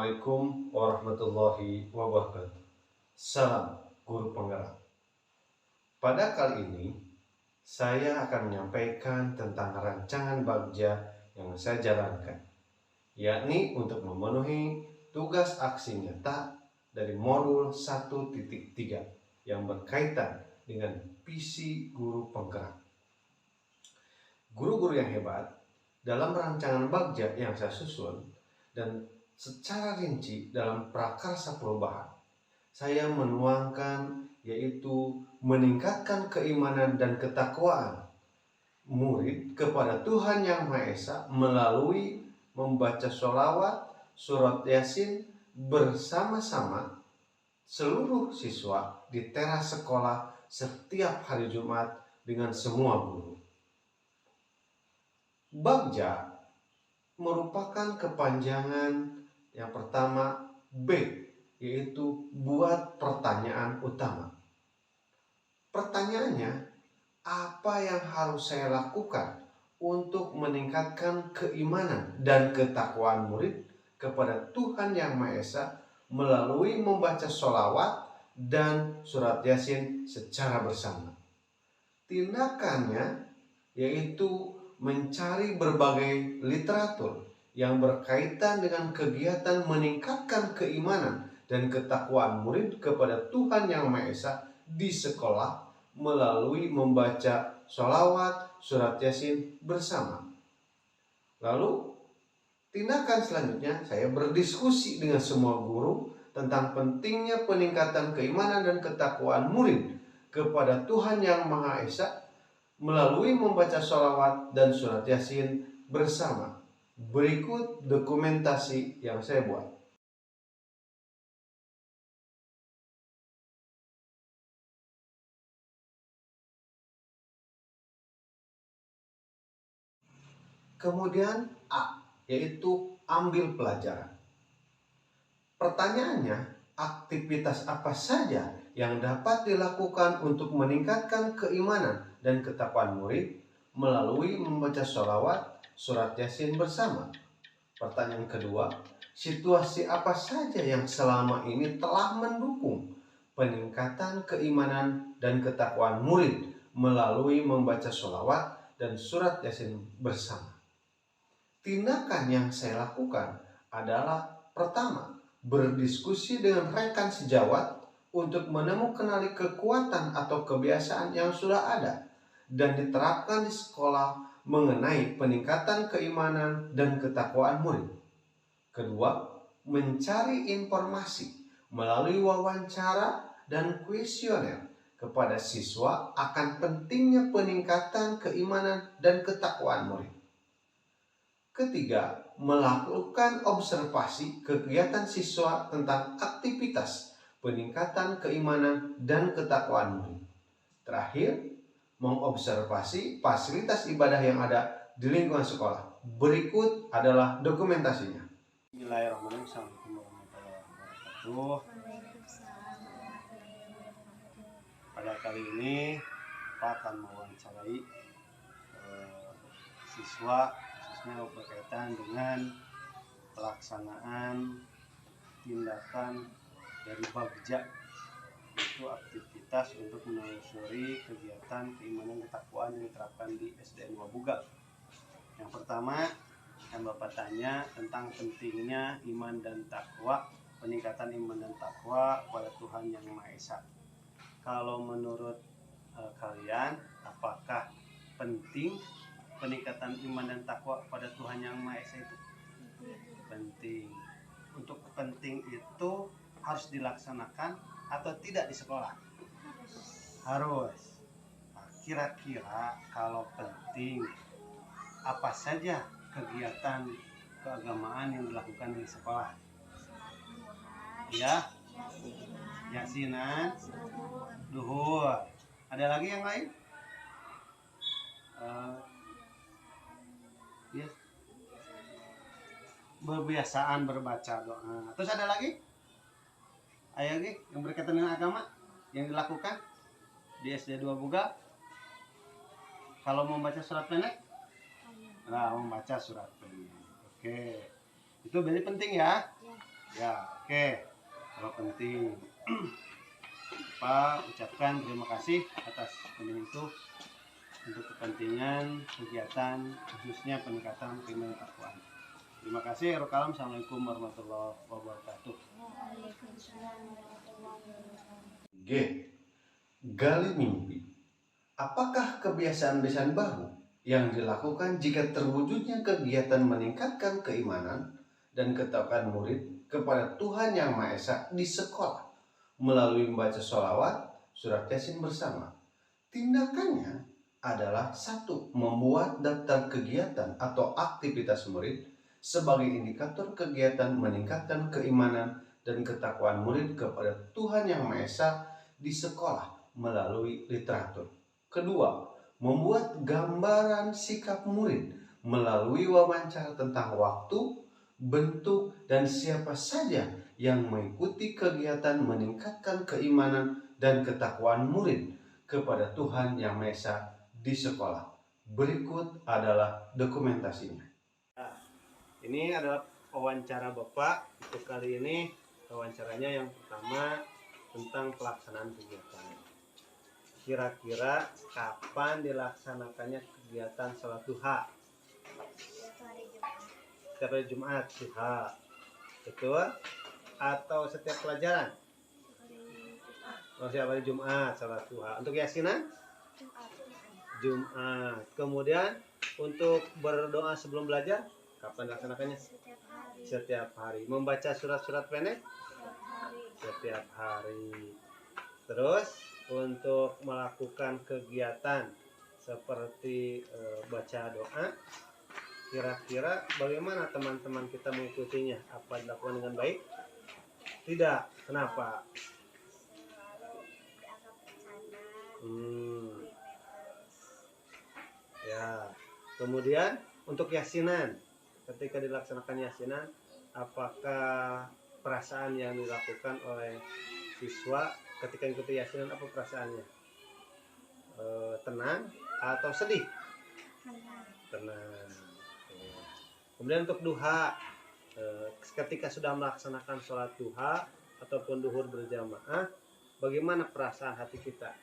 Assalamualaikum warahmatullahi wabarakatuh. Salam guru penggerak. Pada kali ini saya akan menyampaikan tentang rancangan bagja yang saya jalankan, yakni untuk memenuhi tugas aksi nyata dari modul 1.3 yang berkaitan dengan visi guru penggerak. Guru-guru yang hebat dalam rancangan bagja yang saya susun dan secara rinci dalam prakarsa perubahan, saya menuangkan yaitu meningkatkan keimanan dan ketakwaan murid kepada Tuhan Yang Maha Esa melalui membaca sholawat, surat Yasin bersama-sama seluruh siswa di teras sekolah setiap hari Jumat dengan semua guru. Bagja merupakan kepanjangan yang pertama B, yaitu buat pertanyaan utama. Pertanyaannya, apa yang harus saya lakukan untuk meningkatkan keimanan dan ketakwaan murid kepada Tuhan Yang Maha Esa melalui membaca sholawat dan surat Yasin secara bersama. Tindakannya yaitu mencari berbagai literatur yang berkaitan dengan kegiatan meningkatkan keimanan dan ketakwaan murid kepada Tuhan Yang Maha Esa di sekolah melalui membaca sholawat, surat Yasin bersama. Lalu tindakan selanjutnya saya berdiskusi dengan semua guru tentang pentingnya peningkatan keimanan dan ketakwaan murid kepada Tuhan Yang Maha Esa melalui membaca sholawat dan surat Yasin bersama. Berikut dokumentasi yang saya buat. Kemudian A, yaitu ambil pelajaran. Pertanyaannya, aktivitas apa saja yang dapat dilakukan untuk meningkatkan keimanan dan ketakwaan murid melalui membaca sholawat, surat Yasin bersama? Pertanyaan kedua, situasi apa saja yang selama ini telah mendukung peningkatan keimanan dan ketakwaan murid melalui membaca sholawat dan surat Yasin bersama? Tindakan yang saya lakukan adalah pertama, berdiskusi dengan rekan sejawat untuk menemukan kekuatan atau kebiasaan yang sudah ada dan diterapkan di sekolah mengenai peningkatan keimanan dan ketakwaan murid. Kedua, mencari informasi melalui wawancara dan kuesioner kepada siswa akan pentingnya peningkatan keimanan dan ketakwaan murid. Ketiga, melakukan observasi kegiatan siswa tentang aktivitas peningkatan keimanan dan ketakwaan murid. Terakhir, mengobservasi fasilitas ibadah yang ada di lingkungan sekolah. Berikut adalah dokumentasinya. Bismillahirrahmanirrahim. Assalamualaikum warahmatullahi wabarakatuh. Pada kali ini Pak akan mewawancarai siswa khususnya berkaitan dengan pelaksanaan tindakan dari bagja, yaitu aktivitas untuk menelusuri kegiatan keimanan ketakwaan yang diterapkan di SDN Wabuga. Yang pertama yang Bapak tanya tentang pentingnya iman dan takwa, peningkatan iman dan takwa pada Tuhan Yang Maha Esa. Kalau menurut kalian, apakah penting peningkatan iman dan takwa pada Tuhan Yang Maha Esa itu? Penting. Untuk penting itu harus dilaksanakan atau tidak di sekolah? Harus. Nah, kira-kira kalau penting, apa saja kegiatan keagamaan yang dilakukan di sekolah? Ya, Yasinan, Duhur. Ada lagi yang lain? Yes. Berbiasaan berbaca doa. Terus ada lagi? Ayo lagi yang berkaitan dengan agama yang dilakukan di SD 2 Buga. Kalau mau baca surat pendek, nah membaca surat pendek. Oke, itu berarti penting ya. Ya, oke. Kalau penting, Pak ucapkan terima kasih atas penting itu untuk kepentingan kegiatan khususnya peningkatan keimanan takwaan. Terima kasih. Assalamualaikum warahmatullahi wabarakatuh. G. Gali mimpi. Apakah kebiasaan-kebiasaan baru yang dilakukan jika terwujudnya kegiatan meningkatkan keimanan dan ketakwaan murid kepada Tuhan Yang Maha Esa di sekolah melalui membaca sholawat, surat Yasin bersama? Tindakannya adalah satu, membuat daftar kegiatan atau aktivitas murid sebagai indikator kegiatan meningkatkan keimanan dan ketakwaan murid kepada Tuhan Yang Maha Esa di sekolah melalui literatur. Kedua, membuat gambaran sikap murid melalui wawancara tentang waktu, bentuk, dan siapa saja yang mengikuti kegiatan meningkatkan keimanan dan ketakwaan murid kepada Tuhan Yang Maha Esa di sekolah. Berikut adalah dokumentasinya. Ini adalah wawancara Bapak. Untuk kali ini wawancaranya yang pertama tentang pelaksanaan kegiatan. Kira-kira kapan dilaksanakannya kegiatan sholat duha? Setiap hari Jumat duha. Betul? Atau setiap pelajaran? Setiap hari Jumat sholat duha. Untuk yasinan? Jumat. Kemudian untuk berdoa sebelum belajar, kapan dilaksanakannya? Setiap hari. Membaca surat-surat pendek? Setiap hari. Terus untuk melakukan kegiatan seperti baca doa, kira-kira bagaimana teman-teman kita mengikutinya? Apa dilakukan dengan baik? Tidak. Kenapa? Ya. Kemudian untuk yasinan, ketika dilaksanakan yasinan, apakah perasaan yang dilakukan oleh siswa ketika ikuti yasinan, apa perasaannya? Tenang atau sedih? Tenang. Kemudian untuk duha, ketika sudah melaksanakan sholat duha ataupun duhur berjamaah, bagaimana perasaan hati kita?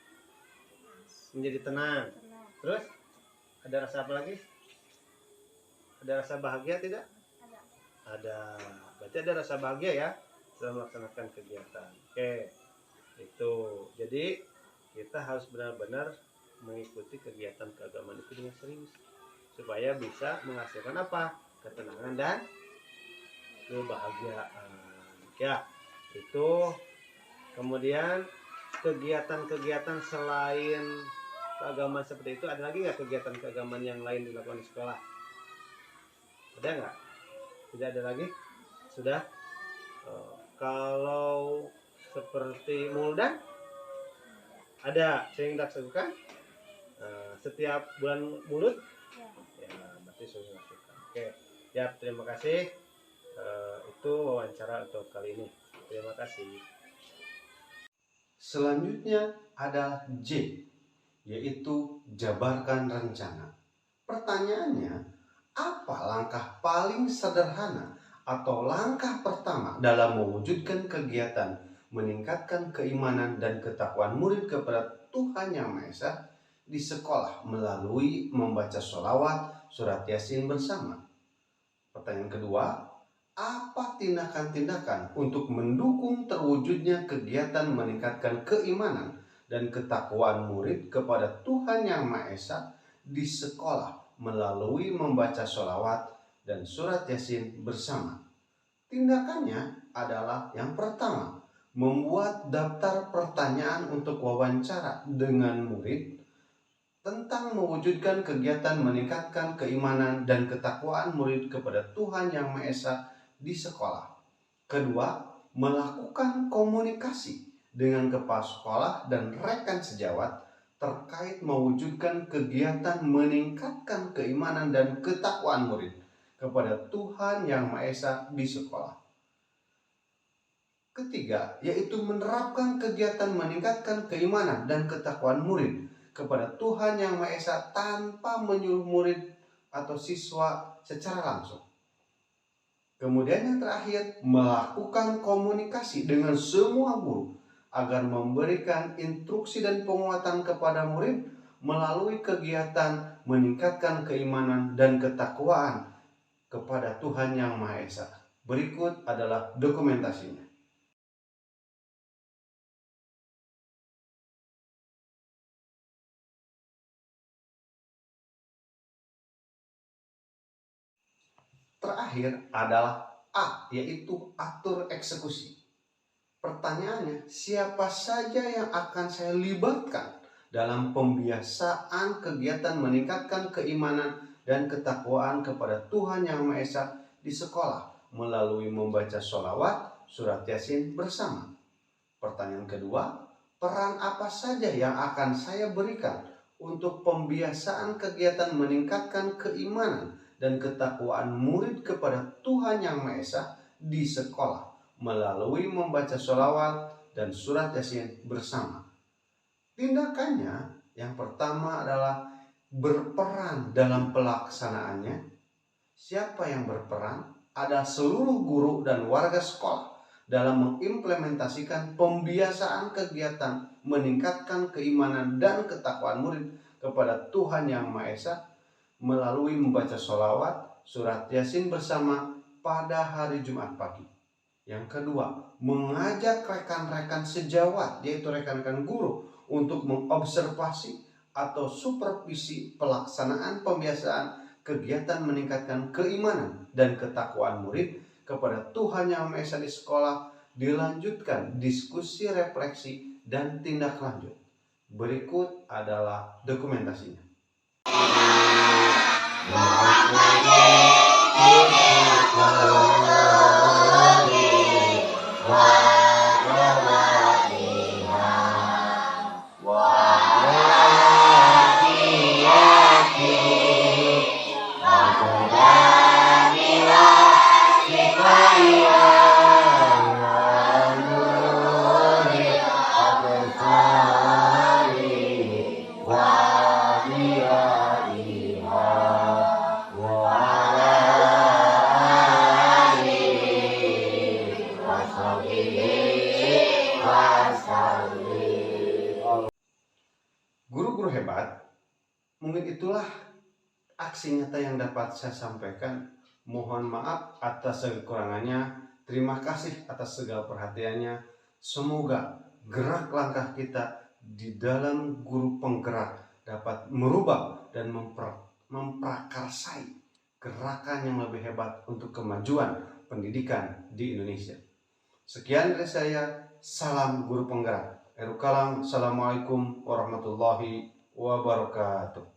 Menjadi tenang. Terus ada rasa apa lagi? Ada rasa bahagia tidak? Ada. Berarti ada rasa bahagia ya setelah melaksanakan kegiatan. Oke. Itu. Jadi kita harus benar-benar mengikuti kegiatan keagamaan itu dengan serius supaya bisa menghasilkan apa? Ketenangan dan kebahagiaan. Ya, itu. Kemudian kegiatan-kegiatan selain keagamaan seperti itu, ada lagi nggak kegiatan keagamaan yang lain dilakukan di sekolah? Ada nggak? Tidak ada lagi? Sudah? Kalau seperti muldan ada sering dilakukan setiap bulan mulut ya, berarti sering dilakukan. Oke ya, terima kasih. Itu wawancara untuk kali ini. Terima kasih. Selanjutnya ada J, yaitu jabarkan rencana. Pertanyaannya, apa langkah paling sederhana atau langkah pertama dalam mewujudkan kegiatan meningkatkan keimanan dan ketakwaan murid kepada Tuhan Yang Maha Esa di sekolah melalui membaca sholawat, surat Yasin bersama? Pertanyaan kedua, apa tindakan-tindakan untuk mendukung terwujudnya kegiatan meningkatkan keimanan dan ketakwaan murid kepada Tuhan Yang Maha Esa di sekolah melalui membaca sholawat dan surat Yasin bersama? Tindakannya adalah yang pertama, membuat daftar pertanyaan untuk wawancara dengan murid tentang mewujudkan kegiatan meningkatkan keimanan dan ketakwaan murid kepada Tuhan Yang Maha Esa di sekolah. Kedua, melakukan komunikasi dengan kepala sekolah dan rekan sejawat terkait mewujudkan kegiatan meningkatkan keimanan dan ketakwaan murid kepada Tuhan Yang Maha Esa di sekolah. Ketiga, yaitu menerapkan kegiatan meningkatkan keimanan dan ketakwaan murid kepada Tuhan Yang Maha Esa tanpa menyuruh murid atau siswa secara langsung. Kemudian yang terakhir, melakukan komunikasi dengan semua guru agar memberikan instruksi dan penguatan kepada murid melalui kegiatan meningkatkan keimanan dan ketakwaan kepada Tuhan Yang Maha Esa. Berikut adalah dokumentasinya. Terakhir adalah A, yaitu atur eksekusi. Pertanyaannya, siapa saja yang akan saya libatkan dalam pembiasaan kegiatan meningkatkan keimanan dan ketakwaan kepada Tuhan Yang Maha Esa di sekolah melalui membaca sholawat, surat Yasin bersama? Pertanyaan kedua, peran apa saja yang akan saya berikan untuk pembiasaan kegiatan meningkatkan keimanan dan ketakwaan murid kepada Tuhan Yang Maha Esa di sekolah melalui membaca sholawat dan surat Yasin bersama? Tindakannya yang pertama adalah berperan dalam pelaksanaannya. Siapa yang berperan? Ada seluruh guru dan warga sekolah dalam mengimplementasikan pembiasaan kegiatan meningkatkan keimanan dan ketakwaan murid kepada Tuhan Yang Maha Esa melalui membaca sholawat, surat Yasin bersama pada hari Jumat pagi. Yang kedua, mengajak rekan-rekan sejawat, yaitu rekan-rekan guru, untuk mengobservasi atau supervisi pelaksanaan pembiasaan kegiatan meningkatkan keimanan dan ketakwaan murid kepada Tuhan Yang Maha Esa di sekolah, dilanjutkan diskusi, refleksi, dan tindak lanjut. Berikut adalah dokumentasinya. Guru-guru hebat, mungkin itulah aksi nyata yang dapat saya sampaikan. Mohon maaf atas kekurangannya. Terima kasih atas segala perhatiannya. Semoga gerak langkah kita di dalam guru penggerak dapat merubah dan memprakarsai gerakan yang lebih hebat untuk kemajuan pendidikan di Indonesia. Sekian dari saya. Salam guru penggerak. Assalamualaikum warahmatullahi wabarakatuh.